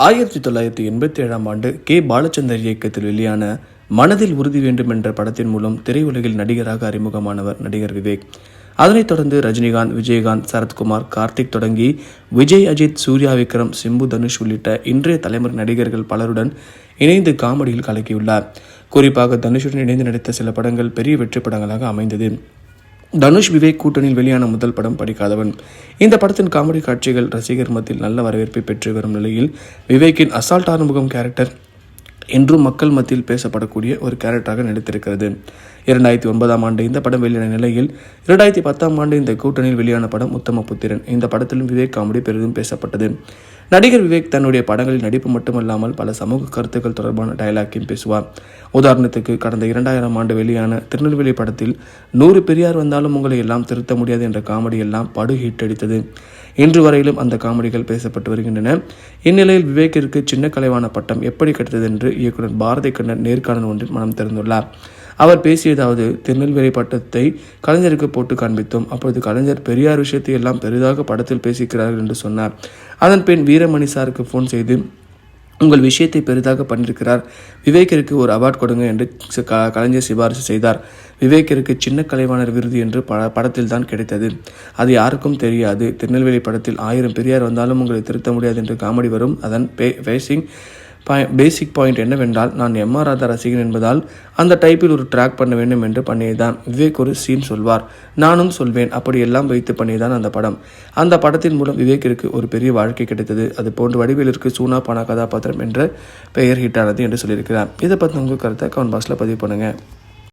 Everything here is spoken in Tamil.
1987 ஆண்டு கே. பாலச்சந்தர் இயக்கத்தில் வெளியான மனதில் உறுதி வேண்டும் என்ற படத்தின் மூலம் திரையுலகில் நடிகராக அறிமுகமானவர் நடிகர் விவேக். அதனைத் தொடர்ந்து ரஜினிகாந்த், விஜயகாந்த், சரத்குமார், கார்த்திக் தொடங்கி விஜய், அஜித், சூர்யா, விக்ரம், சிம்பு, தனுஷ் உள்ளிட்ட இன்றைய தலைமுறை நடிகர்கள் பலருடன் இணைந்து காமெடியில் கலக்கியுள்ளார். குறிப்பாக தனுஷுடன் இணைந்து நடித்த சில படங்கள் பெரிய வெற்றி படங்களாக அமைந்தது. தனுஷ் விவேக் கூட்டணியில் வெளியான முதல் படம் படிக்காதவன். இந்த படத்தின் காமெடி காட்சிகள் ரசிகர் மத்தியில் நல்ல வரவேற்பை பெற்று வரும் நிலையில் விவேக்கின் அசால்ட்டான முகம் கேரக்டர் இன்றும் மக்கள் மத்தியில் பேசப்படக்கூடிய ஒரு கேரக்டராக நடித்திருக்கிறது. 2009 ஆண்டு இந்த படம் வெளியான நிலையில் 2010 ஆண்டு இந்த கூட்டணியில் வெளியான படம் உத்தமபுத்திரன். இந்த படத்திலும் விவேக் காமெடி பெரிதும் பேசப்பட்டது. நடிகர் விவேக் தன்னுடைய படங்களில் நடிப்பு மட்டுமல்லாமல் பல சமூக கருத்துக்கள் தொடர்பான டயலாக்கையும் பேசுவார். உதாரணத்துக்கு கடந்த 2000 ஆண்டு வெளியான திருநெல்வேலி படத்தில் 100 பெரியார் வந்தாலும் உங்களை எல்லாம் திருத்த முடியாது என்ற காமெடி எல்லாம் படு ஹிட் அடித்தது. இன்று வரையிலும் அந்த காமெடிகள் பேசப்பட்டு வருகின்றன. இந்நிலையில் விவேக்கிற்கு சின்ன கலைவாண பட்டம் எப்படி கிடைத்தது என்று இயக்குனர் பாரதி கண்ணன் நேர்காணல் ஒன்றில் மனம் திறந்துள்ளார். அவர் பேசியதாவது, திருநெல்வேலி பட்டத்தை கலைஞருக்கு போட்டு காண்பித்தோம். அப்பொழுது கலைஞர் பெரியார் விஷயத்தை எல்லாம் பெரிதாக படத்தில் பேசிக்கிறார்கள் என்று சொன்னார். அதன் பின் வீரமணி சாருக்கு போன் செய்து உங்கள் விஷயத்தை பெரிதாக பண்ணியிருக்கிறார், விவேக்கிற்கு ஒரு அவார்ட் கொடுங்க என்று கலைஞர் சிபாரிசு செய்தார். விவேக்கிற்கு சின்ன கலைவாணர் விருது என்று படத்தில் தான் கிடைத்தது. அது யாருக்கும் தெரியாது. திருநெல்வேலி படத்தில் 1000 பெரியார் வந்தாலும் உங்களை திருத்த முடியாது என்று காமெடி வரும். அதன் பேசிக் பாயிண்ட் என்னவென்றால், நான் எம்.ஆர். ராதா ரசிகன் என்பதால் அந்த டைப்பில் ஒரு ட்ராக் பண்ண வேண்டும் என்று பண்ணியதான். விவேக் ஒரு சீன் சொல்வார், நானும் சொல்வேன். அப்படி எல்லாம் வைத்து பண்ணியதான் அந்த படம். அந்த படத்தின் மூலம் விவேக்கிற்கு ஒரு பெரிய வாழ்க்கை கிடைத்தது. அது போன்று வடிவேலிற்கு சூனா பானா கதாபாத்திரம் என்ற பெயர் ஹிட்டானது என்று சொல்லியிருக்கிறார். இதை பற்றி உங்கள் கருத்தை கமெண்ட் பாக்ஸில் பதிவு பண்ணுங்கள்.